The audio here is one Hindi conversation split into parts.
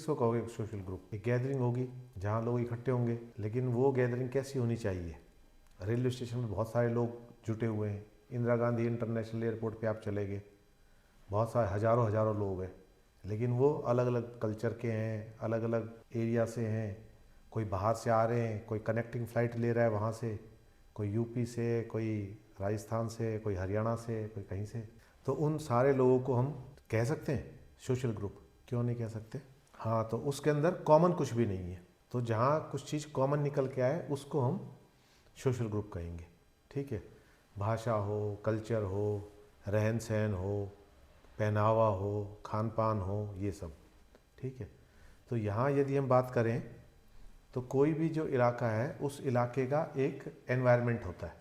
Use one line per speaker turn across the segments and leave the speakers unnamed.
इसको कहोगे सोशल ग्रुप। एक गैदरिंग होगी जहाँ लोग इकट्ठे होंगे, लेकिन वो गैदरिंग कैसी होनी चाहिए? रेलवे स्टेशन में बहुत सारे लोग जुटे हुए हैं, इंदिरा गांधी इंटरनेशनल एयरपोर्ट पे आप चले गए, बहुत सारे हज़ारों हज़ारों लोग हैं, लेकिन वो अलग अलग कल्चर के हैं, अलग अलग एरिया से हैं। कोई बाहर से आ रहे हैं, कोई कनेक्टिंग फ़्लाइट ले रहा है वहाँ से, कोई यूपी से, कोई राजस्थान से, कोई हरियाणा से, कोई कहीं से। तो उन सारे लोगों को हम कह सकते हैं सोशल ग्रुप, क्यों नहीं कह सकते? हाँ, तो उसके अंदर कॉमन कुछ भी नहीं है, तो जहाँ कुछ चीज़ कॉमन निकल के आए उसको हम सोशल ग्रुप कहेंगे। ठीक है, भाषा हो, कल्चर हो, रहन सहन हो, पहनावा हो, खान पान हो, ये सब। ठीक है, तो यहाँ यदि हम बात करें तो कोई भी जो इलाका है उस इलाके का एक एनवायरनमेंट होता है,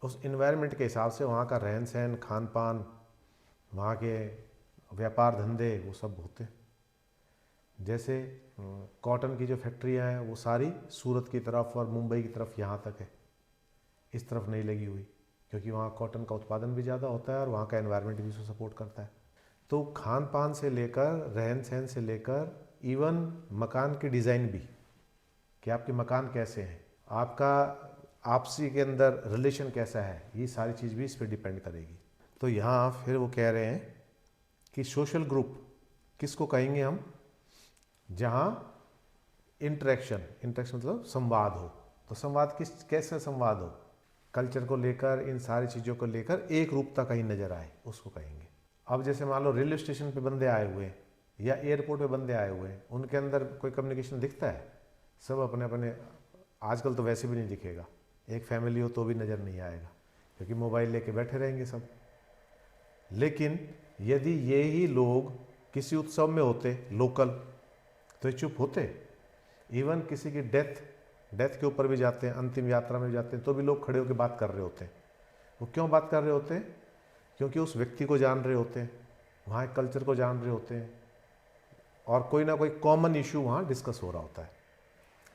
उस एनवायरनमेंट के हिसाब से वहाँ का रहन सहन, खान पान, वहाँ के व्यापार धंधे वो सब होते हैं। जैसे कॉटन की जो फैक्ट्रियाँ हैं वो सारी सूरत की तरफ और मुंबई की तरफ यहाँ तक है, इस तरफ नहीं लगी हुई, क्योंकि वहाँ कॉटन का उत्पादन भी ज़्यादा होता है और वहाँ का एनवायरनमेंट भी उसको सपोर्ट करता है। तो खान पान से लेकर, रहन सहन से लेकर, इवन मकान की डिज़ाइन भी, कि आपके मकान कैसे हैं, आपका आपसी के अंदर रिलेशन कैसा है, ये सारी चीज़ भी इस पर डिपेंड करेगी। तो यहाँ फिर वो कह रहे हैं कि सोशल ग्रुप किसको कहेंगे हम? जहाँ इंटरेक्शन, इंटरेक्शन मतलब संवाद हो। तो संवाद कैसे संवाद हो? कल्चर को लेकर, इन सारी चीज़ों को लेकर एक रूपता कहीं नज़र आए, उसको कहेंगे। अब जैसे मान लो रेलवे स्टेशन पे बंदे आए हुए हैं या एयरपोर्ट पे बंदे आए हुए हैं, उनके अंदर कोई कम्युनिकेशन दिखता है? सब अपने अपने, आजकल तो वैसे भी नहीं दिखेगा, एक फैमिली हो तो भी नज़र नहीं आएगा, क्योंकि मोबाइल लेके बैठे रहेंगे सब। लेकिन यदि ये ही लोग किसी उत्सव में होते लोकल, तो ये चुप होते? इवन किसी की डेथ के ऊपर भी जाते हैं, अंतिम यात्रा में भी जाते हैं, तो भी लोग खड़े होकर बात कर रहे होते हैं। वो क्यों बात कर रहे होते हैं? क्योंकि उस व्यक्ति को जान रहे होते हैं, वहाँ के कल्चर को जान रहे होते हैं, और कोई ना कोई कॉमन इशू वहाँ डिस्कस हो रहा होता है।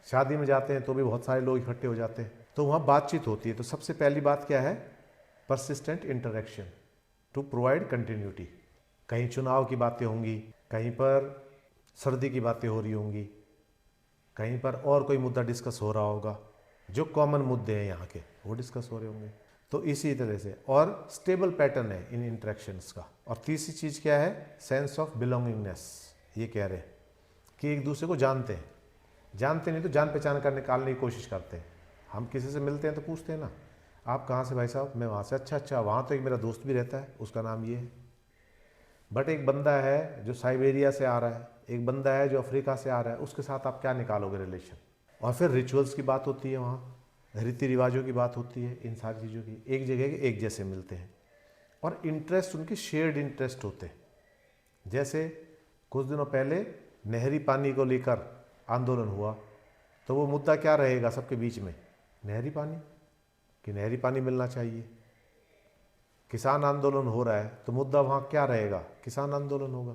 शादी में जाते हैं तो भी बहुत सारे लोग इकट्ठे हो जाते हैं, तो वहाँ बातचीत होती है। तो सबसे पहली बात क्या है? Persistent interaction to provide continuity. कहीं चुनाव की बातें होंगी, कहीं पर सर्दी की बातें हो रही होंगी, कहीं पर और कोई मुद्दा डिस्कस हो रहा होगा, जो कॉमन मुद्दे हैं यहाँ के वो डिस्कस हो रहे होंगे। तो इसी तरह से, और स्टेबल पैटर्न है इन इंटरेक्शंस का। और तीसरी चीज़ क्या है? Sense of belongingness. ये कह रहे हैं कि एक दूसरे को जानते हैं, जानते नहीं तो जान पहचान कर निकालने की कोशिश करते हैं। हम किसी से मिलते हैं तो पूछते हैं ना, आप कहाँ से भाई साहब? मैं वहाँ से। अच्छा अच्छा, वहाँ तो एक मेरा दोस्त भी रहता है, उसका नाम ये है। बट एक बंदा है जो साइबेरिया से आ रहा है, एक बंदा है जो अफ्रीका से आ रहा है, उसके साथ आप क्या निकालोगे रिलेशन? और फिर रिचुअल्स की बात होती है, वहाँ रीति रिवाजों की बात होती है, इन सारी चीज़ों की। एक जगह के एक जैसे मिलते हैं, और इंटरेस्ट उनके शेयर्ड इंटरेस्ट होते हैं। जैसे कुछ दिनों पहले नहरी पानी को लेकर आंदोलन हुआ, तो वो मुद्दा क्या रहेगा सबके बीच में? नहरी पानी, कि नहरी पानी मिलना चाहिए। किसान आंदोलन हो रहा है तो मुद्दा वहाँ क्या रहेगा? किसान आंदोलन होगा।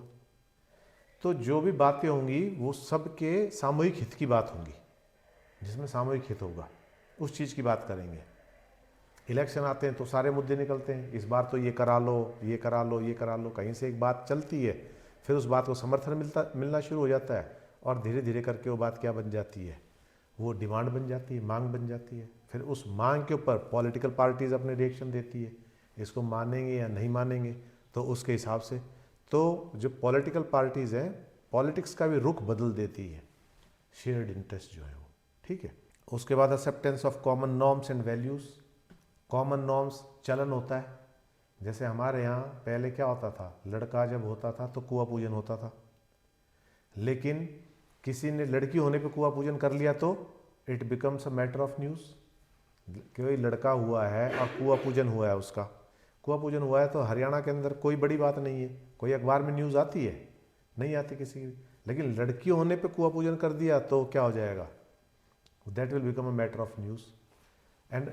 तो जो भी बातें होंगी वो सबके सामूहिक हित की बात होंगी, जिसमें सामूहिक हित होगा उस चीज़ की बात करेंगे। इलेक्शन आते हैं तो सारे मुद्दे निकलते हैं, इस बार तो ये करा लो, ये करा लो, ये करा लो, कहीं से एक बात चलती है, फिर उस बात को समर्थन मिलना शुरू हो जाता है, और धीरे धीरे करके वो बात क्या बन जाती है? वो डिमांड बन जाती है, मांग बन जाती है। फिर उस मांग के ऊपर पॉलिटिकल पार्टीज अपने रिएक्शन देती है, इसको मानेंगे या नहीं मानेंगे। तो उसके हिसाब से तो जो पॉलिटिकल पार्टीज़ हैं, पॉलिटिक्स का भी रुख बदल देती है, शेयर्ड इंटरेस्ट जो है वो। ठीक है, उसके बाद acceptance of common norms and values. Common norms चलन होता है। जैसे हमारे यहाँ पहले क्या होता था, लड़का जब होता था तो कुआं पूजन होता था, लेकिन किसी ने लड़की होने पे कुआं पूजन कर लिया तो it becomes a matter of news. कोई लड़का हुआ है और कुआं पूजन हुआ है, उसका कुआं पूजन हुआ है, तो हरियाणा के अंदर कोई बड़ी बात नहीं है, कोई अखबार में न्यूज़ आती है? नहीं आती किसी की। लेकिन लड़की होने पे कुआं पूजन कर दिया तो क्या हो जाएगा? That will become a matter of news. And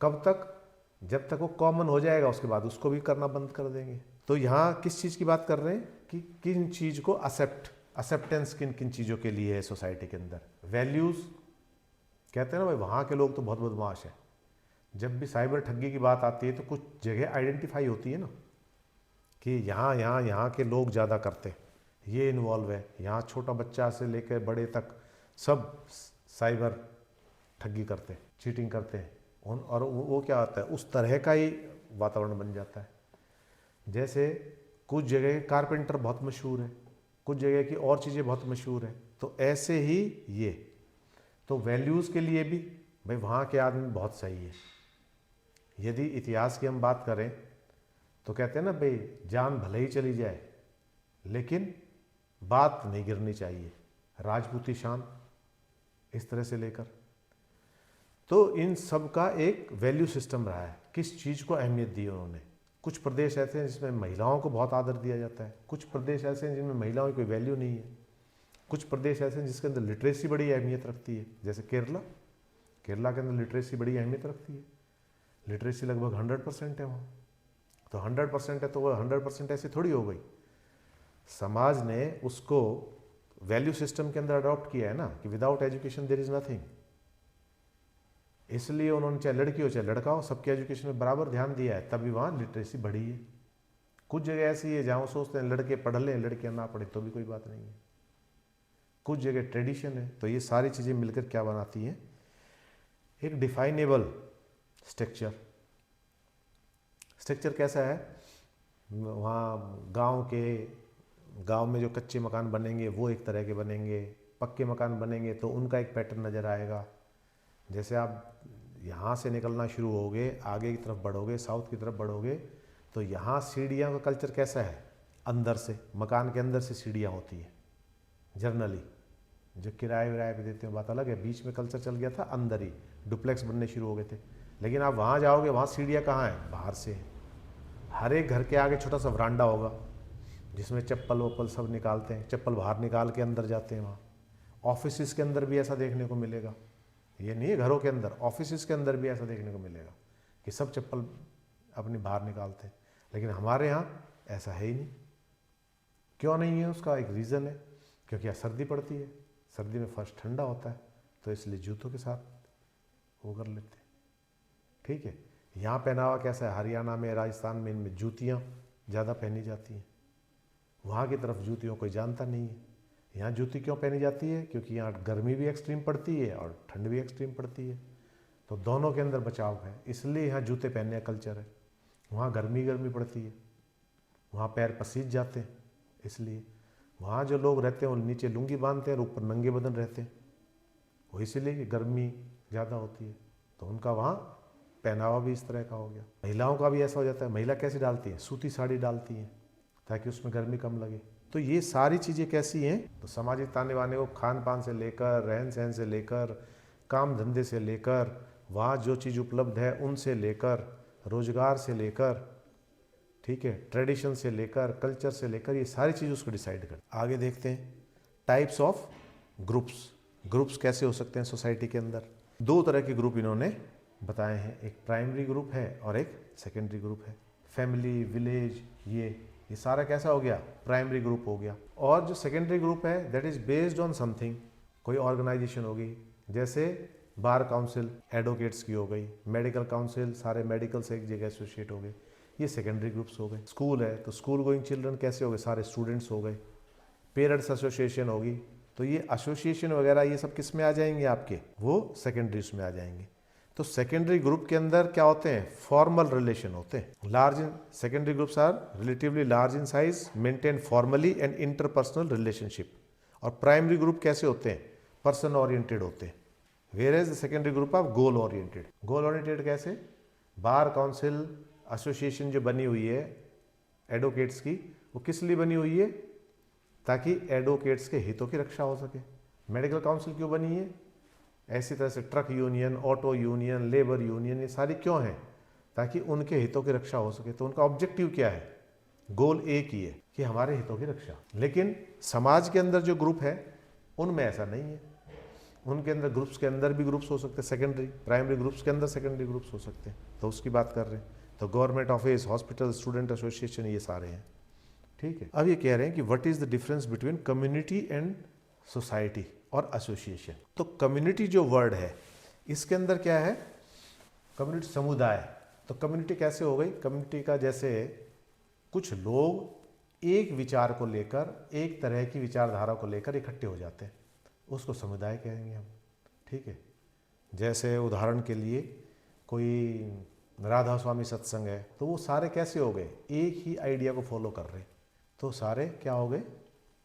कब तक? जब तक वो कॉमन हो जाएगा, उसके बाद उसको भी करना बंद कर देंगे। तो यहाँ किस चीज़ की बात कर रहे हैं कि किन चीज़ को एक्सेप्टेंस किन किन चीज़ों के लिए है सोसाइटी के अंदर। वैल्यूज़ कहते हैं ना भाई, वहाँ के लोग तो बहुत बदमाश हैं। जब भी साइबर ठगी की बात आती है तो कुछ जगह आइडेंटिफाई होती है ना, कि यहाँ यहाँ यहाँ के लोग ज़्यादा करते हैं, ये इन्वॉल्व है। यहाँ छोटा बच्चा से लेकर बड़े तक सब साइबर ठगी करते हैं, चीटिंग करते हैं। और वो क्या होता है, उस तरह का ही वातावरण बन जाता है। जैसे कुछ जगह कारपेंटर बहुत मशहूर है, कुछ जगह की और चीज़ें बहुत मशहूर है, तो ऐसे ही ये तो वैल्यूज़ के लिए भी भाई वहाँ के आदमी बहुत सही है। यदि इतिहास की हम बात करें तो कहते हैं ना भाई, जान भले ही चली जाए लेकिन बात नहीं गिरनी चाहिए, राजपूती शान, इस तरह से लेकर। तो इन सब का एक वैल्यू सिस्टम रहा है, किस चीज़ को अहमियत दी उन्होंने। कुछ प्रदेश ऐसे हैं जिसमें महिलाओं को बहुत आदर दिया जाता है, कुछ प्रदेश ऐसे हैं जिनमें महिलाओं की कोई वैल्यू नहीं है, कुछ प्रदेश ऐसे हैं जिसके अंदर लिटरेसी बड़ी अहमियत रखती है। जैसे केरला के अंदर लिटरेसी बड़ी अहमियत रखती है, लिटरेसी लगभग 100% है वहाँ। तो 100% है तो वह 100% ऐसी थोड़ी हो गई, समाज ने उसको वैल्यू सिस्टम के अंदर अडॉप्ट किया है ना कि without education there is nothing. इसलिए उन्होंने चाहे लड़की हो चाहे लड़का हो, सबके एजुकेशन में बराबर ध्यान दिया है, तभी वहाँ लिटरेसी बढ़ी है। कुछ जगह ऐसी है जहाँ वो सोचते हैं लड़के पढ़ लें लड़कियाँ ना पढ़े तो भी कोई बात नहीं है। कुछ जगह ट्रेडिशन है। तो ये सारी चीज़ें मिलकर क्या बनाती हैं, एक डिफाइनेबल स्ट्रक्चर। स्ट्रक्चर कैसा है, वहाँ गांव में जो कच्चे मकान बनेंगे वो एक तरह के बनेंगे, पक्के मकान बनेंगे तो उनका एक पैटर्न नज़र आएगा। जैसे आप यहाँ से निकलना शुरू होगे, आगे की तरफ बढ़ोगे, साउथ की तरफ बढ़ोगे, तो यहाँ सीढ़ियाँ का कल्चर कैसा है, अंदर से, मकान के अंदर से सीढ़ियाँ होती हैं जनरली। जो किराए विराए पे देते हैं बात अलग है, बीच में कल्चर चल गया था अंदर ही, डुप्लेक्स बनने शुरू हो गए थे। लेकिन आप वहाँ जाओगे, वहाँ सीढ़ियाँ कहाँ हैं, बाहर से हैं। हर एक घर के आगे छोटा सा वरांडा होगा जिसमें चप्पल वप्पल सब निकालते हैं, चप्पल बाहर निकाल के अंदर जाते हैं। वहाँ ऑफिस के अंदर भी ऐसा देखने को मिलेगा, ये नहीं है घरों के अंदर, ऑफिस के अंदर भी ऐसा देखने को मिलेगा कि सब चप्पल अपनी बाहर निकालते हैं। लेकिन हमारे यहाँ ऐसा है ही नहीं। क्यों नहीं है, उसका एक रीज़न है, क्योंकि यहाँ सर्दी पड़ती है, सर्दी में फर्श ठंडा होता है, तो इसलिए जूतों के साथ वो कर लेते हैं। ठीक है, यहाँ पहनावा कैसा है, हरियाणा में, राजस्थान में, इनमें जूतियाँ ज़्यादा पहनी जाती हैं। वहाँ की तरफ जूतियों कोई जानता नहीं है। यहाँ जूती क्यों पहनी जाती है, क्योंकि यहाँ गर्मी भी एक्सट्रीम पड़ती है और ठंड भी एक्सट्रीम पड़ती है, तो दोनों के अंदर बचाव है, इसलिए यहाँ जूते पहनने का कल्चर है। वहाँ गर्मी पड़ती है, वहाँ पैर पसीज जाते हैं, इसलिए वहाँ जो लोग रहते हैं वो नीचे लुंगी बांधते हैं और ऊपर नंगे बदन रहते हैं, वो इसलिए कि गर्मी ज़्यादा होती है, तो उनका वहाँ पहनावा भी इस तरह का हो गया। महिलाओं का भी ऐसा हो जाता है, महिला कैसे डालती है, सूती साड़ी डालती हैं ताकि उसमें गर्मी कम लगे। तो ये सारी चीज़ें कैसी हैं, तो सामाजिक ताने बाने को खान पान से लेकर, रहन सहन से लेकर, काम धंधे से लेकर, वहाँ जो चीज़ उपलब्ध है उनसे लेकर, रोजगार से लेकर, ठीक है, ट्रेडिशन से लेकर, कल्चर से लेकर, ये सारी चीज़ उसको डिसाइड कर। आगे देखते हैं टाइप्स ऑफ ग्रुप्स कैसे हो सकते हैं सोसाइटी के अंदर। दो तरह के ग्रुप इन्होंने बताए हैं, एक प्राइमरी ग्रुप है और एक सेकेंडरी ग्रुप है। फैमिली, विलेज, ये सारा कैसा हो गया, प्राइमरी ग्रुप हो गया। और जो सेकेंडरी ग्रुप है that is based on something, कोई ऑर्गेनाइजेशन होगी, जैसे बार काउंसिल एडवोकेट्स की हो गई, मेडिकल काउंसिल सारे मेडिकल से एक जगह एसोसिएट हो गए, ये सेकेंडरी ग्रुप्स हो गए। स्कूल है तो स्कूल गोइंग चिल्ड्रन कैसे हो गए, सारे स्टूडेंट्स हो गए। पेरेंट्स एसोसिएशन होगी तो ये एसोसिएशन वगैरह ये सब किस में आ जाएंगे आपके, वो सेकेंडरीज में आ जाएंगे। तो सेकेंडरी ग्रुप के अंदर क्या होते हैं, फॉर्मल रिलेशन होते हैं। Large in secondary groups are relatively large in size, maintain formally and interpersonal relationship. और प्राइमरी ग्रुप कैसे होते हैं, पर्सन ओरिएंटेड होते हैं। Where is the secondary group of goal oriented. Goal oriented कैसे, बार काउंसिल एसोसिएशन जो बनी हुई है एडवोकेट्स की, वो किस लिए बनी हुई है, ताकि एडवोकेट्स के हितों की रक्षा हो सके। मेडिकल काउंसिल क्यों बनी है, ऐसी तरह से truck union, auto union, labour union, ये सारी क्यों हैं, ताकि उनके हितों की रक्षा हो सके। तो उनका ऑब्जेक्टिव क्या है, गोल एक ही है कि हमारे हितों की रक्षा। लेकिन समाज के अंदर जो ग्रुप है उनमें ऐसा नहीं है, उनके अंदर ग्रुप्स के अंदर भी ग्रुप्स हो सकते हैं, सेकेंडरी प्राइमरी ग्रुप्स के अंदर सेकेंडरी ग्रुप्स हो सकते हैं, तो उसकी बात कर रहे हैं। तो government office, hospital, student association, ये सारे हैं। ठीक है, अब ये कह रहे हैं कि what is the difference between community and society और एसोसिएशन। तो कम्युनिटी जो वर्ड है इसके अंदर क्या है, कम्युनिटी समुदाय। तो कम्युनिटी कैसे हो गई, कम्युनिटी का जैसे कुछ लोग एक विचार को लेकर, एक तरह की विचारधारा को लेकर इकट्ठे हो जाते हैं, उसको समुदाय कहेंगे हम। ठीक है, जैसे उदाहरण के लिए कोई राधा स्वामी सत्संग है, तो वो सारे कैसे हो गए, एक ही आइडिया को फॉलो कर रहे हैं, तो सारे क्या हो गए,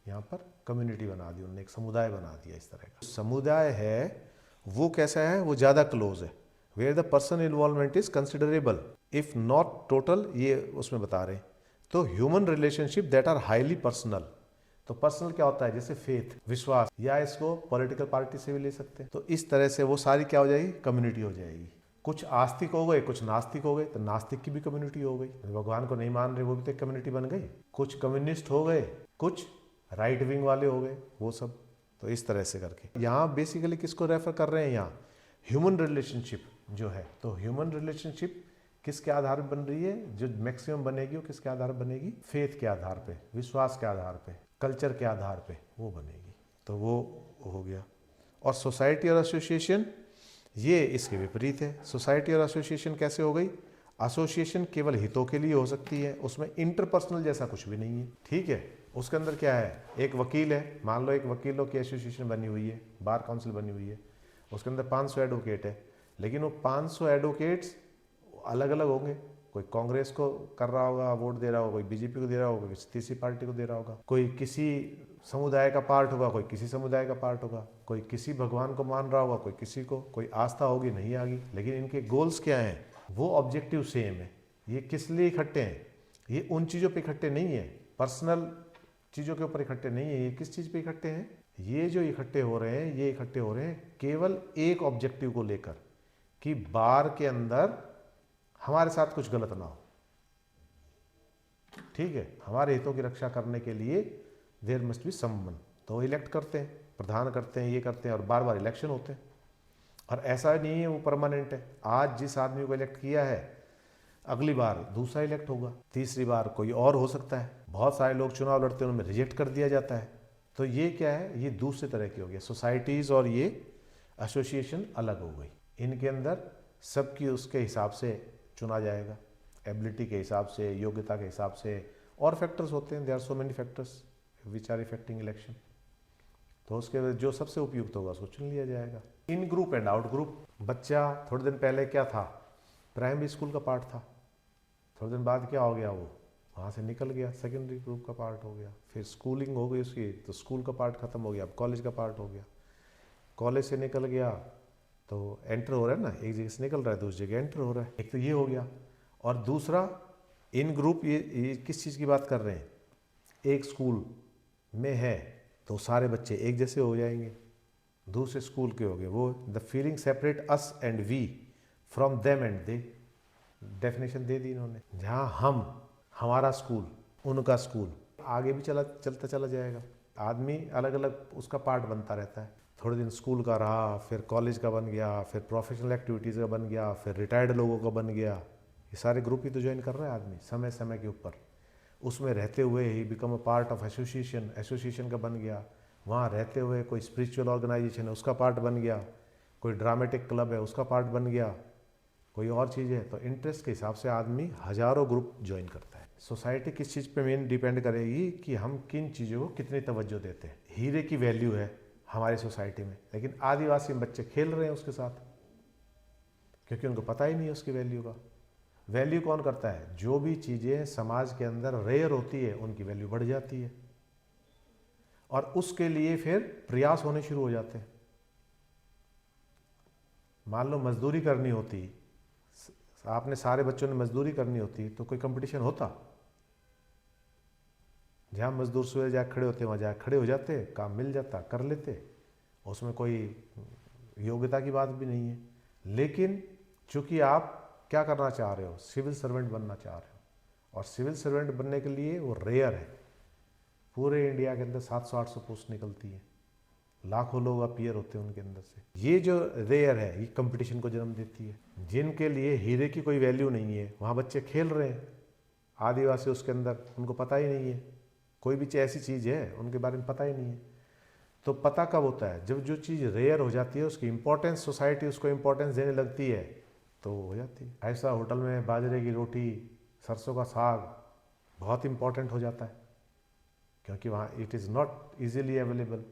यहाँ पर कम्युनिटी बना दी उन्होंने, एक समुदाय बना दिया। इस तरह का समुदाय है वो कैसा है, वो ज़्यादा क्लोज है, where the person involvement is considerable if not total, ये उसमें बता रहे हैं। तो human relationship that are highly personal, तो पर्सनल क्या होता है, जैसे फेथ, विश्वास, या इसको पॉलिटिकल पार्टी से भी ले सकते हैं। तो इस तरह से वो सारी क्या हो जाएगी, कम्युनिटी हो जाएगी। कुछ आस्तिक हो गए, कुछ नास्तिक हो गए, तो नास्तिक की भी कम्युनिटी हो गई, भगवान को नहीं मान रहे वो भी तो एक कम्युनिटी बन गई। कुछ कम्युनिस्ट हो गए, कुछ राइट विंग वाले हो गए, वो सब। तो इस तरह से करके यहाँ बेसिकली किसको रेफर कर रहे हैं, यहाँ ह्यूमन रिलेशनशिप जो है। तो ह्यूमन रिलेशनशिप किसके आधार पर बन रही है, जो मैक्सिमम बनेगी वो किसके आधार पर बनेगी, फेथ के आधार पे, विश्वास के आधार पे, कल्चर के आधार पे वो बनेगी। तो वो हो गया। और सोसाइटी और एसोसिएशन ये इसके विपरीत है। सोसाइटी और एसोसिएशन कैसे हो गई, एसोसिएशन केवल हितों के लिए हो सकती है, उसमें इंटरपर्सनल जैसा कुछ भी नहीं है। ठीक है, उसके अंदर क्या है, एक वकील है, मान लो एक वकीलों की एसोसिएशन बनी हुई है, बार काउंसिल बनी हुई है, उसके अंदर 500 एडवोकेट है, लेकिन वो 500 एडवोकेट्स अलग अलग होंगे। कोई कांग्रेस को कर रहा होगा, वोट दे रहा होगा, कोई बीजेपी को दे रहा होगा, किसी तीसरी पार्टी को दे रहा होगा, कोई किसी समुदाय का पार्ट होगा, कोई किसी समुदाय का पार्ट होगा, कोई किसी भगवान को मान रहा होगा, कोई किसी को, कोई आस्था होगी नहीं आगी, लेकिन इनके गोल्स क्या हैं, वो ऑब्जेक्टिव सेम है। ये किस लिए इकट्ठे हैं, ये उन चीज़ों पे इकट्ठे नहीं है, पर्सनल चीज़ों के ऊपर इकट्ठे नहीं है। ये किस चीज़ पे इकट्ठे हैं, ये जो इकट्ठे हो रहे हैं, ये इकट्ठे हो रहे हैं केवल एक ऑब्जेक्टिव को लेकर, कि बार के अंदर हमारे साथ कुछ गलत ना हो। ठीक है, हमारे हितों की रक्षा करने के लिए देयर मस्ट बी समवन, तो इलेक्ट करते हैं, प्रधान करते हैं, ये करते हैं, और बार बार इलेक्शन होते हैं। और ऐसा नहीं है वो परमानेंट है, आज जिस आदमी को इलेक्ट किया है अगली बार दूसरा इलेक्ट होगा, तीसरी बार कोई और हो सकता है। बहुत सारे लोग चुनाव लड़ते हैं, उनमें रिजेक्ट कर दिया जाता है। तो ये क्या है, ये दूसरे तरह की हो गई सोसाइटीज़, और ये एसोसिएशन अलग हो गई। इनके अंदर सबकी उसके हिसाब से चुना जाएगा, एबिलिटी के हिसाब से, योग्यता के हिसाब से, और फैक्टर्स होते हैं, there are so many factors which are affecting election. तो उसके जो सबसे उपयुक्त होगा उसको चुन लिया जाएगा। इन ग्रुप एंड आउट ग्रुप, बच्चा थोड़े दिन पहले क्या था, प्राइमरी स्कूल का पार्ट था, थोड़े दिन बाद क्या हो गया, वो वहाँ से निकल गया, सेकेंडरी ग्रुप का पार्ट हो गया, फिर स्कूलिंग हो गई उसकी, तो स्कूल का पार्ट खत्म हो गया, अब कॉलेज का पार्ट हो गया, कॉलेज से निकल गया तो एंटर हो रहा है ना, एक जगह से निकल रहा है दूसरी जगह एंटर हो रहा है। एक तो ये हो गया, और दूसरा इन ग्रुप, ये किस चीज़ की बात कर रहे हैं, एक स्कूल में है तो सारे बच्चे एक जैसे हो जाएंगे, दूसरे स्कूल के हो गए वो, the feeling separate us and we from them and they, definition दे दी इन्होंने। जहाँ हम, हमारा स्कूल, उनका स्कूल, आगे भी चलता चला जाएगा। आदमी अलग अलग उसका पार्ट बनता रहता है, थोड़े दिन स्कूल का रहा, फिर कॉलेज का बन गया, फिर प्रोफेशनल एक्टिविटीज़ का बन गया, फिर रिटायर्ड लोगों का बन गया। ये सारे ग्रुप ही तो ज्वाइन कर रहा है आदमी समय समय के ऊपर, उसमें रहते हुए he become a part of association, association का बन गया, वहाँ रहते हुए कोई स्पिरिचुअल ऑर्गेनाइजेशन है उसका पार्ट बन गया, कोई ड्रामेटिक क्लब है उसका पार्ट बन गया, कोई और चीज़ है। तो इंटरेस्ट के हिसाब से आदमी हजारों ग्रुप ज्वाइन करता है। सोसाइटी किस चीज़ पे मेन डिपेंड करेगी कि हम किन चीज़ों को कितनी तवज्जो देते हैं। हीरे की वैल्यू है हमारी सोसाइटी में, लेकिन आदिवासी बच्चे खेल रहे हैं उसके साथ, क्योंकि उनको पता ही नहीं है उसकी वैल्यू का। वैल्यू कौन करता है, जो भी चीज़ें समाज के अंदर रेयर होती है उनकी वैल्यू बढ़ जाती है, और उसके लिए फिर प्रयास होने शुरू हो जाते हैं। मान लो मजदूरी करनी होती, आपने सारे बच्चों ने मजदूरी करनी होती, तो कोई कंपटीशन होता, जहाँ मजदूर सुबह जा खड़े होते वहाँ जा खड़े हो जाते, काम मिल जाता, कर लेते, उसमें कोई योग्यता की बात भी नहीं है। लेकिन चूंकि आप क्या करना चाह रहे हो, सिविल सर्वेंट बनना चाह रहे हो, और सिविल सर्वेंट बनने के लिए वो रेयर है, पूरे इंडिया के अंदर 700-800 पोस्ट निकलती है, लाखों लोग अपीयर होते हैं उनके अंदर से। ये जो रेयर है ये कंपटीशन को जन्म देती है। जिनके लिए हीरे की कोई वैल्यू नहीं है वहाँ बच्चे खेल रहे हैं, आदिवासी उसके अंदर, उनको पता ही नहीं है, कोई भी ऐसी चीज़ है उनके बारे में पता ही नहीं है। तो पता कब होता है, जब जो चीज़ रेयर हो जाती है उसकी इंपॉर्टेंस, सोसाइटी उसको इंपॉर्टेंस देने लगती है तो हो जाती है। ऐसा होटल में बाजरे की रोटी, सरसों का साग बहुत इंपॉर्टेंट हो जाता है, क्योंकि वहाँ it is not easily available,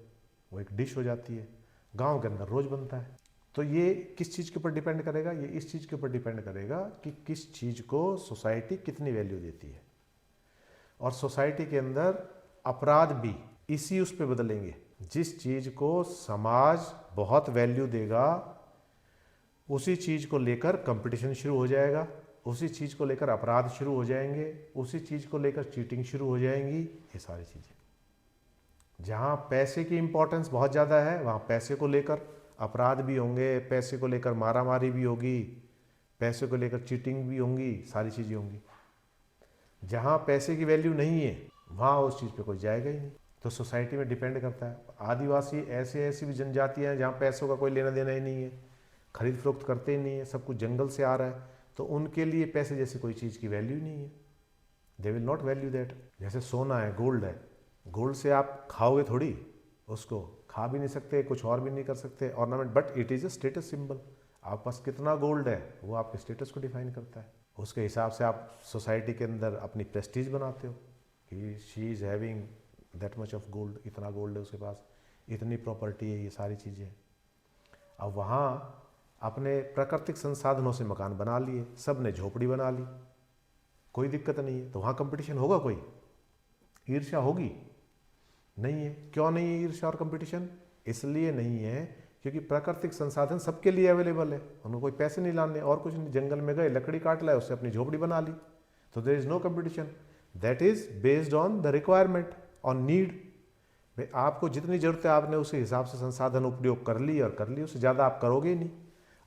वो एक डिश हो जाती है। गांव के अंदर रोज़ बनता है। तो ये किस चीज़ के ऊपर डिपेंड करेगा? ये इस चीज़ के ऊपर डिपेंड करेगा कि किस चीज़ को सोसाइटी कितनी वैल्यू देती है। और सोसाइटी के अंदर अपराध भी इसी उस पे बदलेंगे। जिस चीज़ को समाज बहुत वैल्यू देगा उसी चीज़ को लेकर कंपटीशन शुरू हो जाएगा, उसी चीज़ को लेकर अपराध शुरू हो जाएंगे, उसी चीज़ को लेकर चीटिंग शुरू हो जाएंगी। ये सारी चीज़ें, जहाँ पैसे की इंपॉर्टेंस बहुत ज़्यादा है वहाँ पैसे को लेकर अपराध भी होंगे, पैसे को लेकर मारामारी भी होगी, पैसे को लेकर चीटिंग भी होंगी, सारी चीज़ें होंगी। जहाँ पैसे की वैल्यू नहीं है वहाँ उस चीज़ पे कोई जाएगा ही नहीं। तो सोसाइटी में डिपेंड करता है। आदिवासी ऐसी भी जनजातियाँ हैं जहाँ पैसों का कोई लेना देना ही नहीं है, खरीद फरोख्त करते ही नहीं है, सब कुछ जंगल से आ रहा है, तो उनके लिए पैसे जैसी कोई चीज़ की वैल्यू ही नहीं है। They will not value that. जैसे सोना है, गोल्ड है, गोल्ड से आप खाओगे थोड़ी, उसको खा भी नहीं सकते, कुछ और भी नहीं कर सकते ornament, but it is a status symbol. आप पास कितना गोल्ड है वो आपके स्टेटस को डिफाइन करता है। उसके हिसाब से आप सोसाइटी के अंदर अपनी प्रेस्टीज बनाते हो कि she is having that much of gold, इतना गोल्ड है उसके पास, इतनी प्रॉपर्टी है, ये सारी चीज़ें। अब वहाँ अपने प्राकृतिक संसाधनों से मकान बना लिए, सब ने झोपड़ी बना ली, कोई दिक्कत नहीं है। तो वहाँ कंपटीशन होगा? कोई ईर्ष्या होगी? नहीं है। क्यों नहीं है ईर्ष्या और कंपटीशन? इसलिए नहीं है क्योंकि प्राकृतिक संसाधन सबके लिए अवेलेबल है, उनको कोई पैसे नहीं लाने और कुछ नहीं। जंगल में गए, लकड़ी काट लाए, उससे अपनी झोपड़ी बना ली, तो there is no competition. That is based on the requirement, on need. आपको जितनी जरूरत है आपने उसी हिसाब से संसाधन उपयोग कर ली, और कर ली, उससे ज़्यादा आप करोगे ही नहीं।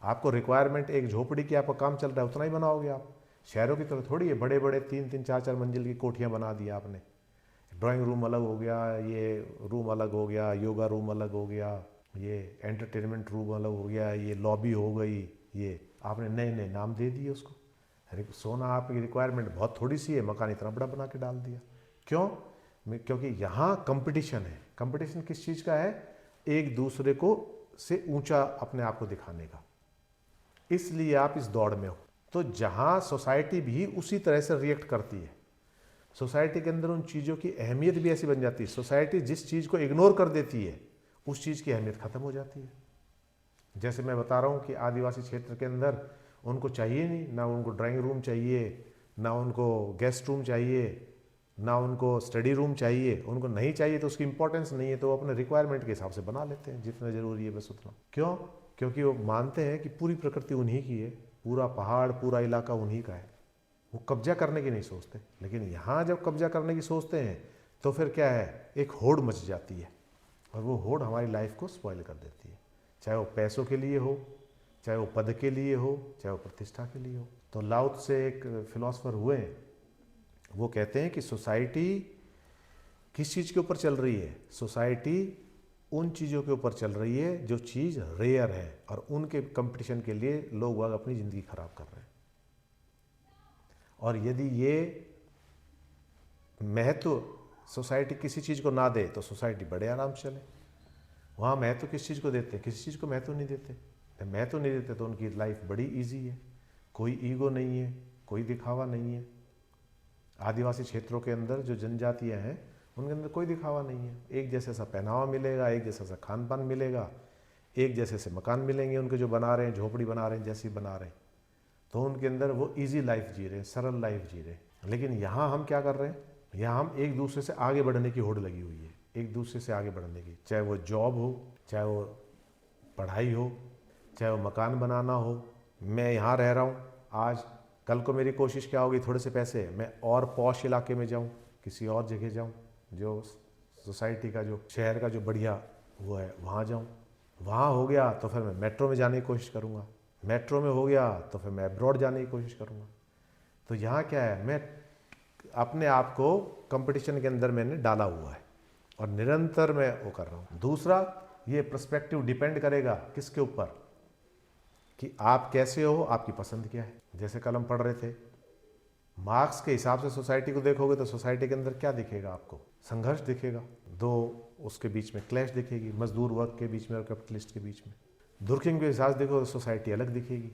आपको रिक्वायरमेंट एक झोपड़ी की आपका काम चल रहा है, उतना ही बनाओगे आप। शहरों की तरह थोड़ी है बड़े बड़े 3-3, 4-4 मंजिल की कोठियाँ बना दी आपने। ड्राइंग रूम अलग हो गया, ये रूम अलग हो गया, योगा रूम अलग हो गया, ये एंटरटेनमेंट रूम अलग हो गया, ये लॉबी हो गई, ये आपने नए नए नाम दे दिए उसको। सोना आपकी रिक्वायरमेंट बहुत थोड़ी सी है, मकान इतना बड़ा बना के डाल दिया। क्यों? क्योंकि यहाँ कंपटीशन है। कंपटीशन किस चीज़ का है? एक दूसरे को से ऊंचा अपने आप को दिखाने का। इसलिए आप इस दौड़ में हो। तो जहाँ सोसाइटी भी उसी तरह से रिएक्ट करती है, सोसाइटी के अंदर उन चीज़ों की अहमियत भी ऐसी बन जाती है। सोसाइटी जिस चीज़ को इग्नोर कर देती है उस चीज़ की अहमियत ख़त्म हो जाती है। जैसे मैं बता रहा हूँ कि आदिवासी क्षेत्र के अंदर उनको चाहिए नहीं, ना उनको ड्राइंग रूम चाहिए, ना उनको गेस्ट रूम चाहिए, ना उनको स्टडी रूम चाहिए, उनको नहीं चाहिए तो उसकी इंपॉर्टेंस नहीं है, तो वो अपने रिक्वायरमेंट के हिसाब से बना लेते हैं, जितना ज़रूरी है बस उतना। क्यों? क्योंकि वो मानते हैं कि पूरी प्रकृति उन्हीं की है, पूरा पहाड़, पूरा इलाका उन्हीं का है। वो कब्जा करने की नहीं सोचते। लेकिन यहाँ जब कब्जा करने की सोचते हैं तो फिर क्या है, एक होड़ मच जाती है, और वो होड़ हमारी लाइफ को स्पॉइल कर देती है। चाहे वो पैसों के लिए हो, चाहे वो पद के लिए हो, चाहे वो प्रतिष्ठा के लिए हो। तो लाओ त्से एक फिलोसफर हुए, वो कहते हैं कि सोसाइटी किस चीज़ के ऊपर चल रही है? सोसाइटी उन चीज़ों के ऊपर चल रही है जो चीज़ रेयर है, और उनके कंपटीशन के लिए लोग वाग अपनी ज़िंदगी खराब कर रहे हैं। और यदि ये महत्व सोसाइटी किसी चीज़ को ना दे तो सोसाइटी बड़े आराम से चले। वहाँ महत्व किस चीज़ को देते हैं? किसी चीज़ को महत्व नहीं देते। जब महत्व नहीं देते तो उनकी लाइफ बड़ी इजी है, कोई ईगो नहीं है, कोई दिखावा नहीं है। आदिवासी क्षेत्रों के अंदर जो जनजातियाँ हैं उनके अंदर कोई दिखावा नहीं है। एक जैसे सा पहनावा मिलेगा, एक जैसा सा खान पान मिलेगा, एक जैसे से मकान मिलेंगे उनके जो बना रहे हैं, झोपड़ी बना रहे हैं जैसी बना रहे हैं, तो उनके अंदर वो इजी लाइफ जी रहे हैं, सरल लाइफ जी रहे हैं। लेकिन यहाँ हम क्या कर रहे हैं? यहाँ हम एक दूसरे से आगे बढ़ने की होड़ लगी हुई है, एक दूसरे से आगे बढ़ने की। चाहे वो जॉब हो, चाहे वो पढ़ाई हो, चाहे वो मकान बनाना हो। मैं यहाँ रह रहा हूँ आज, कल को मेरी कोशिश क्या होगी? थोड़े से पैसे मैं और पॉश इलाके में जाऊँ, किसी और जगह जाऊँ, जो सोसाइटी का, जो शहर का जो बढ़िया वो है, वहाँ जाऊँ। वहाँ हो गया तो फिर मैं मेट्रो में जाने की कोशिश करूँगा, मेट्रो में हो गया तो फिर मैं अब्रॉड जाने की कोशिश करूँगा। तो यहाँ क्या है, मैं अपने आप को कंपटीशन के अंदर मैंने डाला हुआ है और निरंतर मैं वो कर रहा हूँ। दूसरा, ये पर्सपेक्टिव डिपेंड करेगा किसके ऊपर, कि आप कैसे हो, आपकी पसंद क्या है। जैसे कल हम पढ़ रहे थे, मार्क्स के हिसाब से सोसाइटी को देखोगे तो सोसाइटी के अंदर क्या दिखेगा आपको? संघर्ष दिखेगा, दो उसके बीच में क्लैश दिखेगी, मजदूर वर्ग के बीच में और कैपिटलिस्ट के बीच में। दुर्खिम के हिसाब से देखो तो सोसाइटी अलग दिखेगी।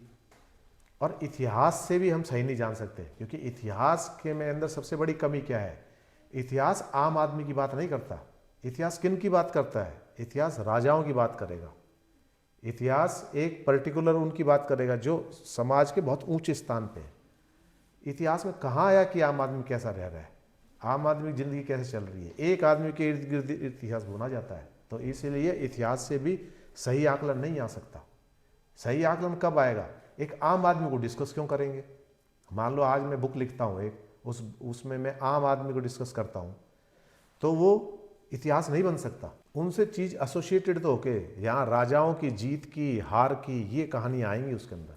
और इतिहास से भी हम सही नहीं जान सकते, क्योंकि इतिहास के में अंदर सबसे बड़ी कमी क्या है इतिहास आम आदमी की बात नहीं करता। इतिहास किन की बात करता है? इतिहास राजाओं की बात करेगा। इतिहास एक पर्टिकुलर उनकी बात करेगा जो समाज के बहुत ऊंचे स्थान पे है। इतिहास में कहाँ आया कि आम आदमी कैसा रह रहा है, आम आदमी की जिंदगी कैसे चल रही है? एक आदमी के इर्द गिर्द इतिहास बुना जाता है। तो इसीलिए इतिहास से भी सही आकलन नहीं आ सकता। सही आकलन कब आएगा? एक आम आदमी को डिस्कस क्यों करेंगे? मान लो आज मैं बुक लिखता हूँ एक, उसमें मैं आम आदमी को डिस्कस करता हूँ, तो वो इतिहास नहीं बन सकता। उनसे चीज एसोसिएटेड तो होके यहाँ राजाओं की जीत की, हार की, ये कहानियाँ आएंगी उसके अंदर।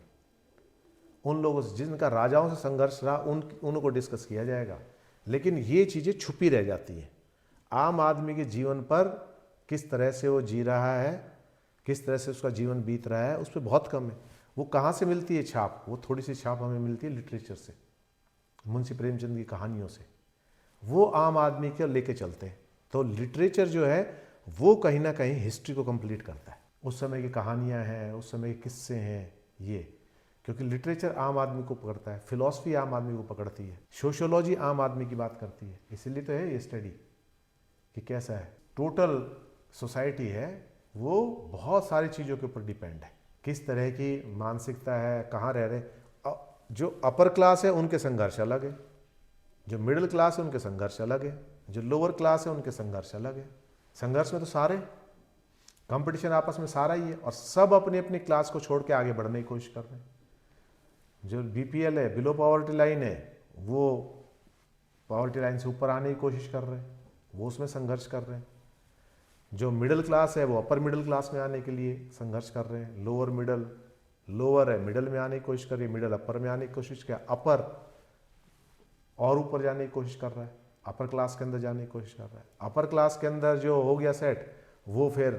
उन लोगों से जिनका राजाओं से संघर्ष रहा उनको डिस्कस किया जाएगा। लेकिन ये चीज़ें छुपी रह जाती हैं। आम आदमी के जीवन पर किस तरह से वो जी रहा है, किस तरह से उसका जीवन बीत रहा है, उस पर बहुत कम है। वो कहाँ से मिलती है छाप? वो थोड़ी सी छाप हमें मिलती है लिटरेचर से, मुंशी प्रेमचंद की कहानियों से। वो आम आदमी को लेके चलते हैं। तो लिटरेचर जो है वो कहीं ना कहीं हिस्ट्री को कंप्लीट करता है। उस समय की कहानियाँ हैं, उस समय के किस्से हैं, ये क्योंकि लिटरेचर आम आदमी को पकड़ता है, फिलॉसफी आम आदमी को पकड़ती है, सोशियोलॉजी आम आदमी की बात करती है। इसीलिए तो है ये स्टडी कि कैसा है टोटल सोसाइटी है, वो बहुत सारी चीज़ों के ऊपर डिपेंड है। किस तरह की मानसिकता है, कहाँ रह रहे। जो अपर क्लास है उनके संघर्ष अलग है, जो मिडिल क्लास है उनके संघर्ष अलग है, जो लोअर क्लास है उनके संघर्ष अलग है। संघर्ष में तो सारे, कंपटीशन आपस में सारा ही है, और सब अपनी अपनी क्लास को छोड़ के आगे बढ़ने की कोशिश कर रहे हैं। जो बीपीएल है, बिलो पॉवर्टी लाइन है, वो पॉवर्टी लाइन से ऊपर आने की कोशिश कर रहे हैं, वो उसमें संघर्ष कर रहे हैं। जो मिडिल क्लास है वो अपर मिडिल क्लास में आने के लिए संघर्ष कर रहे हैं। लोअर है मिडिल में आने की कोशिश कर रही है, मिडिल अपर में आने की कोशिश किया, अपर और ऊपर जाने की कोशिश कर रहा है, अपर क्लास के अंदर जाने की कोशिश कर रहा है। अपर क्लास के अंदर जो हो गया सेट, वो फिर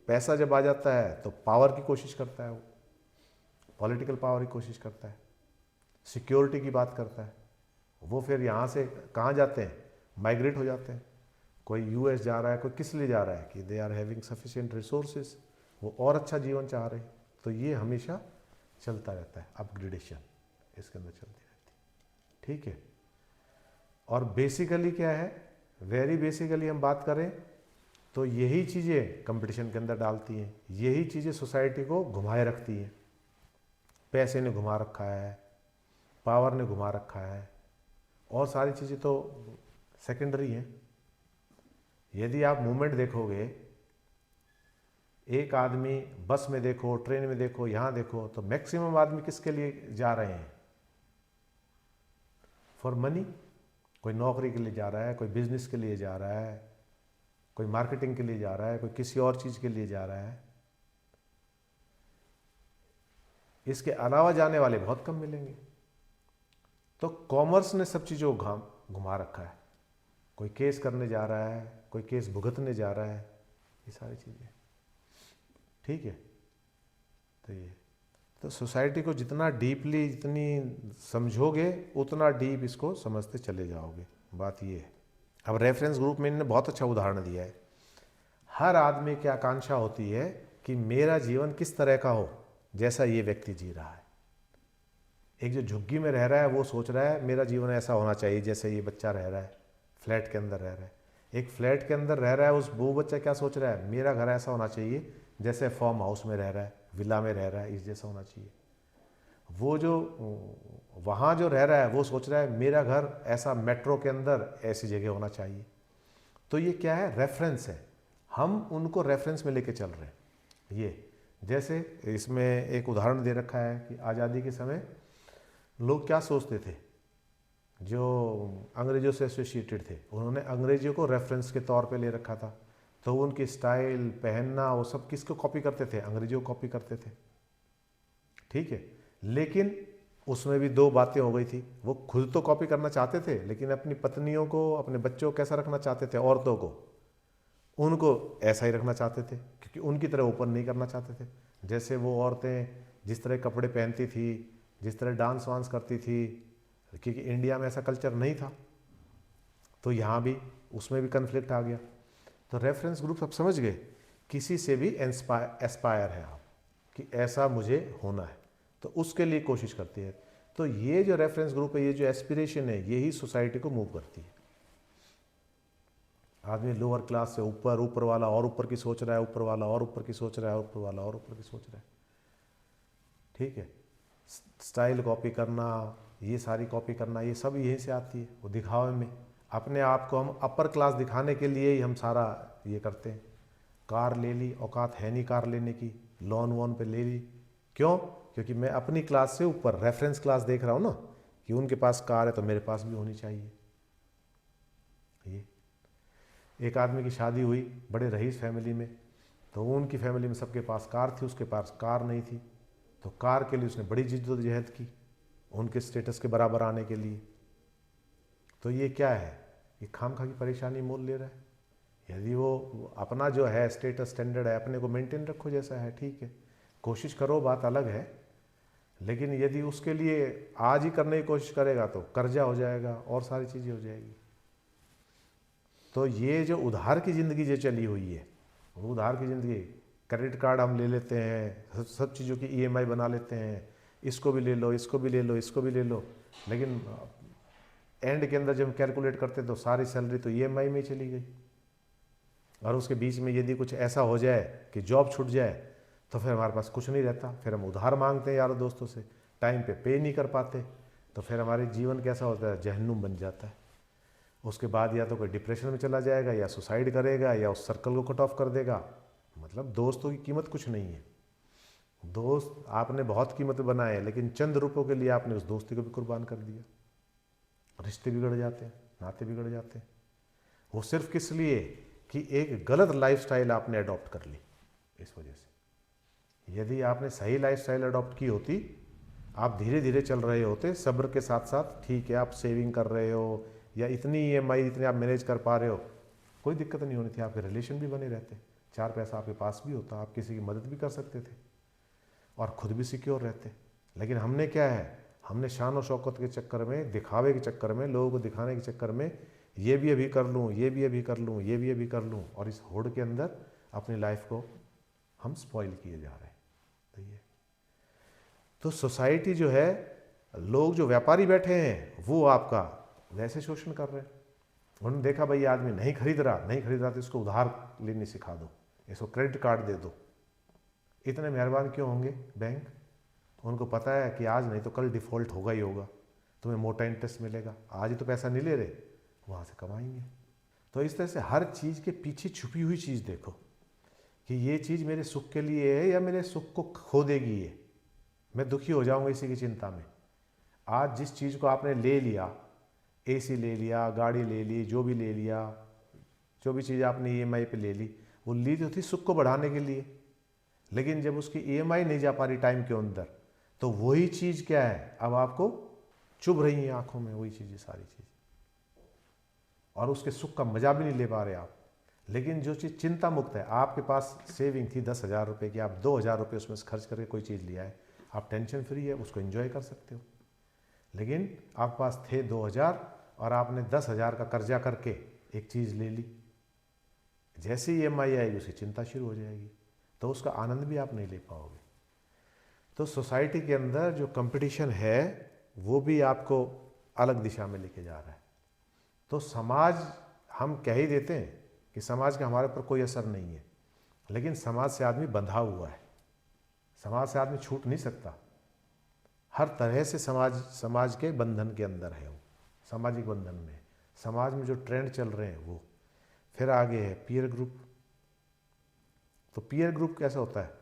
पैसा जब आ जाता है तो पावर की कोशिश करता है, वो पॉलिटिकल पावर की कोशिश करता है, सिक्योरिटी की बात करता है। वो फिर यहाँ से कहाँ जाते हैं? माइग्रेट हो जाते हैं। कोई यूएस जा रहा है, कोई किस लिए जा रहा है कि they are having sufficient resources, वो और अच्छा जीवन चाह रहे हैं। तो ये हमेशा चलता रहता है, अपग्रेडेशन इसके अंदर चलती रहती है। ठीक है। और बेसिकली क्या है, वेरी बेसिकली हम बात करें तो यही चीज़ें कंपटीशन के अंदर डालती हैं, यही चीज़ें सोसाइटी को घुमाए रखती हैं। पैसे ने घुमा रखा है, पावर ने घुमा रखा है, और सारी चीज़ें तो सेकेंडरी हैं। यदि आप मूवमेंट देखोगे, एक आदमी बस में देखो, ट्रेन में देखो, यहाँ देखो, तो मैक्सिमम आदमी किसके लिए जा रहे हैं? For money. कोई नौकरी के लिए जा रहा है, कोई बिजनेस के लिए जा रहा है, कोई मार्केटिंग के लिए जा रहा है, कोई किसी और चीज़ के लिए जा रहा है। इसके अलावा जाने वाले बहुत कम मिलेंगे। तो कॉमर्स ने सब चीज़ों को घुमा रखा है। कोई केस करने जा रहा है, कोई केस भुगतने जा रहा है, ये सारी चीज़ें। ठीक है। तो ये तो सोसाइटी को जितना डीपली, जितनी समझोगे उतना डीप इसको समझते चले जाओगे। बात ये है। अब रेफरेंस ग्रुप में इन्होंने बहुत अच्छा उदाहरण दिया है। हर आदमी की आकांक्षा होती है कि मेरा जीवन किस तरह का हो जैसा ये व्यक्ति जी रहा है। एक जो झुग्गी में रह रहा है वो सोच रहा है मेरा जीवन ऐसा होना चाहिए जैसे ये बच्चा रह रहा है, फ्लैट के अंदर रह रहा है। एक फ्लैट के अंदर रह रहा है, वो बच्चा क्या सोच रहा है, मेरा घर ऐसा होना चाहिए जैसे फार्म हाउस में रह रहा है, विला में रह रहा है, इस जैसा होना चाहिए। वो जो वहाँ जो रह रहा है वो सोच रहा है मेरा घर ऐसा मेट्रो के अंदर ऐसी जगह होना चाहिए। तो ये क्या है? रेफरेंस है। हम उनको रेफरेंस में लेके चल रहे हैं। ये जैसे इसमें एक उदाहरण दे रखा है कि आज़ादी के समय लोग क्या सोचते थे, जो अंग्रेज़ों से एसोसिएटेड थे, उन्होंने अंग्रेज़ियों को रेफरेंस के तौर पे ले रखा था। तो उनकी स्टाइल, पहनना, वो सब किसको कॉपी करते थे? अंग्रेज़ियों को कॉपी करते थे। ठीक है। लेकिन उसमें भी दो बातें हो गई थी। वो खुद तो कॉपी करना चाहते थे, लेकिन अपनी पत्नियों को, अपने बच्चों को कैसा रखना चाहते थे? औरतों को, उनको ऐसा ही रखना चाहते थे, क्योंकि उनकी तरह ऊपर नहीं करना चाहते थे। जैसे वो औरतें जिस तरह कपड़े पहनती थी, जिस तरह डांस वांस करती थी, क्योंकि इंडिया में ऐसा कल्चर नहीं था, तो यहाँ भी उसमें भी कन्फ्लिक्ट आ गया। तो रेफरेंस ग्रुप सब समझ गए, किसी से भी एस्पायर है आप कि ऐसा मुझे होना है, तो उसके लिए कोशिश करती है। तो ये जो रेफरेंस ग्रुप है, ये जो एस्पिरेशन है, यही सोसाइटी को मूव करती है। आदमी लोअर क्लास से ऊपर, ऊपर वाला और ऊपर की सोच रहा है, ऊपर वाला और ऊपर की सोच रहा है, ऊपर वाला और ऊपर की सोच रहा है। ठीक है, स्टाइल कॉपी करना, ये सारी कॉपी करना, ये सब यहीं से आती है, वो दिखावे में। अपने आप को हम अपर क्लास दिखाने के लिए ही हम सारा ये करते हैं। कार ले ली, औकात है नहीं कार लेने की, लोन वोन पे ले ली। क्यों? क्योंकि मैं अपनी क्लास से ऊपर रेफरेंस क्लास देख रहा हूँ ना, कि उनके पास कार है तो मेरे पास भी होनी चाहिए। ये एक आदमी की शादी हुई बड़े रईस फैमिली में, तो उनकी फैमिली में सबके पास कार थी, उसके पास कार नहीं थी, तो कार के लिए उसने बड़ी जिद्दोजहद की उनके स्टेटस के बराबर आने के लिए। तो ये क्या है? ये खामखा की परेशानी मोल ले रहा है। यदि वो अपना जो है स्टेटस स्टैंडर्ड है, अपने को मेंटेन रखो जैसा है, ठीक है, कोशिश करो, बात अलग है। लेकिन यदि उसके लिए आज ही करने की कोशिश करेगा तो कर्जा हो जाएगा और सारी चीज़ें हो जाएगी। तो ये जो उधार की ज़िंदगी जो चली हुई है, वो उधार की ज़िंदगी, क्रेडिट कार्ड हम ले लेते हैं, सब चीज़ों की ईएमआई बना लेते हैं, इसको भी ले लो, इसको भी ले लो, इसको भी ले लो, लेकिन एंड के अंदर जब हम कैलकुलेट करते तो सारी सैलरी तो ईएमआई में ही चली गई। और उसके बीच में यदि कुछ ऐसा हो जाए कि जॉब छूट जाए तो फिर हमारे पास कुछ नहीं रहता, फिर हम उधार मांगते हैं यारों दोस्तों से, टाइम पे नहीं कर पाते, तो फिर हमारे जीवन कैसा होता है? जहन्नुम बन जाता है। उसके बाद या तो कोई डिप्रेशन में चला जाएगा, या सुसाइड करेगा, या उस सर्कल को कट ऑफ कर देगा। मतलब दोस्तों की कीमत कुछ नहीं है। दोस्त आपने बहुत कीमत बनाए, लेकिन चंद रुपयों के लिए आपने उस दोस्ती को भी कुर्बान कर दिया। रिश्ते बिगड़ जाते हैं, नाते बिगड़ जाते हैं। वो सिर्फ किस लिए? कि एक गलत लाइफस्टाइल आपने अडॉप्ट कर ली। इस वजह से यदि आपने सही लाइफस्टाइल अडॉप्ट की होती, आप धीरे धीरे चल रहे होते सब्र के साथ साथ, ठीक है, आप सेविंग कर रहे हो, या इतनी ईएमआई इतने आप मैनेज कर पा रहे हो, कोई दिक्कत नहीं होनी थी, आपके रिलेशन भी बने रहते, चार पैसा आपके पास भी होता, आप किसी की मदद भी कर सकते थे और खुद भी सिक्योर रहते। लेकिन हमने क्या है, हमने शान और शौकत के चक्कर में, दिखावे के चक्कर में, लोगों को दिखाने के चक्कर में, ये भी अभी कर लूँ, ये भी अभी कर लूँ, ये भी अभी कर लूँ, और इस होड़ के अंदर अपनी लाइफ को हम स्पॉइल किए जा रहे हैं। तो ये तो सोसाइटी जो है, लोग जो व्यापारी बैठे हैं वो आपका वैसे शोषण कर रहे हैं। उन्होंने देखा भाई आदमी नहीं खरीद रहा तो इसको उधार लेने सिखा दो, इसको क्रेडिट कार्ड दे दो। इतने मेहरबान क्यों होंगे बैंक? उनको पता है कि आज नहीं तो कल डिफ़ॉल्ट होगा ही होगा, तुम्हें मोटा इंटरेस्ट मिलेगा, आज ही तो पैसा नहीं ले रहे, वहाँ से कमाएंगे। तो इस तरह से हर चीज़ के पीछे छुपी हुई चीज़ देखो कि ये चीज़ मेरे सुख के लिए है या मेरे सुख को खो देगी, ये मैं दुखी हो जाऊंगा इसी की चिंता में। आज जिस चीज़ को आपने ले लिया, एसी ले लिया, गाड़ी ले ली, जो भी ले लिया, जो भी चीज़ आपने ईएमआई पे ले ली, वो ली तो थी सुख को बढ़ाने के लिए, लेकिन जब उसकी ईएमआई नहीं जा पा रही टाइम के अंदर, तो वही चीज़ क्या है, अब आपको चुभ रही है आंखों में वही चीज़ें, सारी चीज़, और उसके सुख का मजा भी नहीं ले पा रहे आप। लेकिन जो चीज़ चिंता मुक्त है, आपके पास सेविंग थी 10,000 रुपये की, आप 2,000 रुपये उसमें से खर्च करके कोई चीज़ लिया है, आप टेंशन फ्री है, उसको एंजॉय कर सकते हो। लेकिन आपके पास थे 2,000 और आपने 10,000 का कर्जा करके एक चीज़ ले ली, जैसे ही ईएमआई आएगी उसकी चिंता शुरू हो जाएगी, तो उसका आनंद भी आप नहीं ले पाओगे। तो सोसाइटी के अंदर जो कंपटीशन है वो भी आपको अलग दिशा में लेके जा रहा है। तो समाज, हम कह ही देते हैं कि समाज का हमारे ऊपर कोई असर नहीं है, लेकिन समाज से आदमी बंधा हुआ है, समाज से आदमी छूट नहीं सकता। हर तरह से समाज के बंधन के अंदर है, वो सामाजिक बंधन में, समाज में जो ट्रेंड चल रहे हैं वो। फिर आगे है पीयर ग्रुप। तो पीयर ग्रुप कैसा होता है?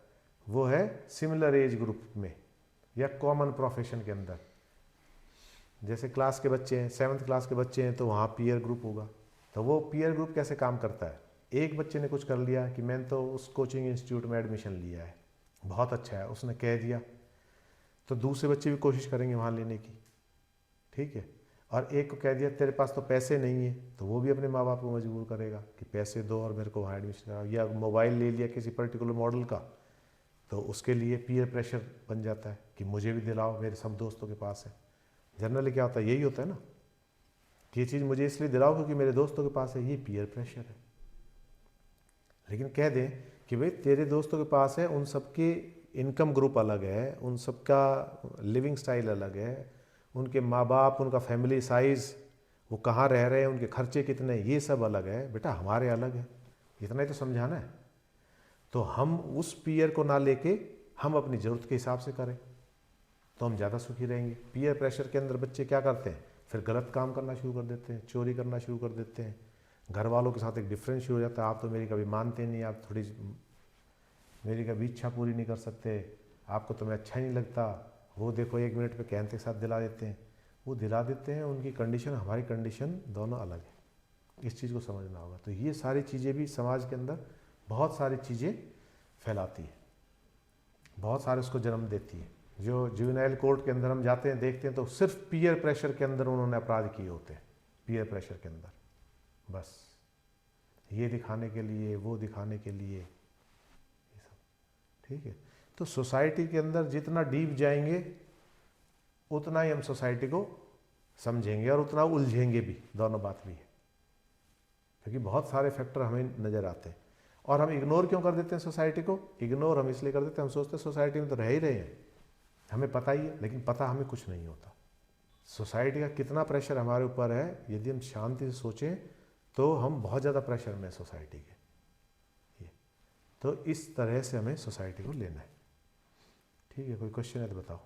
वो है सिमिलर एज ग्रुप में या कॉमन प्रोफेशन के अंदर। जैसे क्लास के बच्चे हैं, 7th क्लास के बच्चे हैं, तो वहाँ पीयर ग्रुप होगा। तो वो पीयर ग्रुप कैसे काम करता है? एक बच्चे ने कुछ कर लिया कि मैंने तो उस कोचिंग इंस्टीट्यूट में एडमिशन लिया है, बहुत अच्छा है, उसने कह दिया, तो दूसरे बच्चे भी कोशिश करेंगे वहाँ लेने की, ठीक है। और एक को कह दिया तेरे पास तो पैसे नहीं है, तो वो भी अपने माँ बाप को मजबूर करेगा कि पैसे दो और मेरे को वहाँ एडमिशन कराओ। या मोबाइल ले लिया किसी पर्टिकुलर मॉडल का, तो उसके लिए पीयर प्रेशर बन जाता है कि मुझे भी दिलाओ, मेरे सब दोस्तों के पास है। जनरली क्या होता है, यही होता है ना कि ये चीज़ मुझे इसलिए दिलाओ क्योंकि मेरे दोस्तों के पास है, ये पीयर प्रेशर है। लेकिन कह दें कि भाई तेरे दोस्तों के पास है, उन सबके इनकम ग्रुप अलग है, उन सबका लिविंग स्टाइल अलग है, उनके माँ बाप, उनका फैमिली साइज़, वो कहाँ रह रहे हैं, उनके खर्चे कितने, ये सब अलग है बेटा, हमारे अलग है, इतना ही तो समझाना है। तो हम उस पीयर को ना लेके हम अपनी ज़रूरत के हिसाब से करें तो हम ज़्यादा सुखी रहेंगे। पीयर प्रेशर के अंदर बच्चे क्या करते हैं, फिर गलत काम करना शुरू कर देते हैं, चोरी करना शुरू कर देते हैं, घर वालों के साथ एक डिफरेंस शुरू हो जाता है, आप तो मेरी कभी मानते नहीं, आप थोड़ी मेरी कभी इच्छा पूरी नहीं कर सकते, आपको तो मैं अच्छा ही नहीं लगता, वो देखो 1 मिनट पे कहने के साथ दिला देते हैं, वो दिला देते हैं, उनकी कंडीशन हमारी कंडीशन दोनों अलग है, इस चीज़ को समझना होगा। तो ये सारी चीज़ें भी समाज के अंदर बहुत सारी चीज़ें फैलाती है, बहुत सारे उसको जन्म देती है। जो जुवेनाइल कोर्ट के अंदर हम जाते हैं देखते हैं तो सिर्फ पीयर प्रेशर के अंदर उन्होंने अपराध किए होते हैं, पीयर प्रेशर के अंदर, बस ये दिखाने के लिए, वो दिखाने के लिए, ये सब, ठीक है। तो सोसाइटी के अंदर जितना डीप जाएंगे उतना ही हम सोसाइटी को समझेंगे और उतना उलझेंगे भी, दोनों बात भी है, क्योंकि बहुत सारे फैक्टर हमें नज़र आते हैं। और हम इग्नोर क्यों कर देते हैं सोसाइटी को? इग्नोर हम इसलिए कर देते हैं, हम सोचते हैं सोसाइटी में तो रह ही रहे हैं, हमें पता ही है, लेकिन पता हमें कुछ नहीं होता। सोसाइटी का कितना प्रेशर हमारे ऊपर है, यदि हम शांति से सोचें तो हम बहुत ज़्यादा प्रेशर में सोसाइटी के, ये तो इस तरह से हमें सोसाइटी को लेना है। ठीक है, कोई क्वेश्चन है तो बताओ।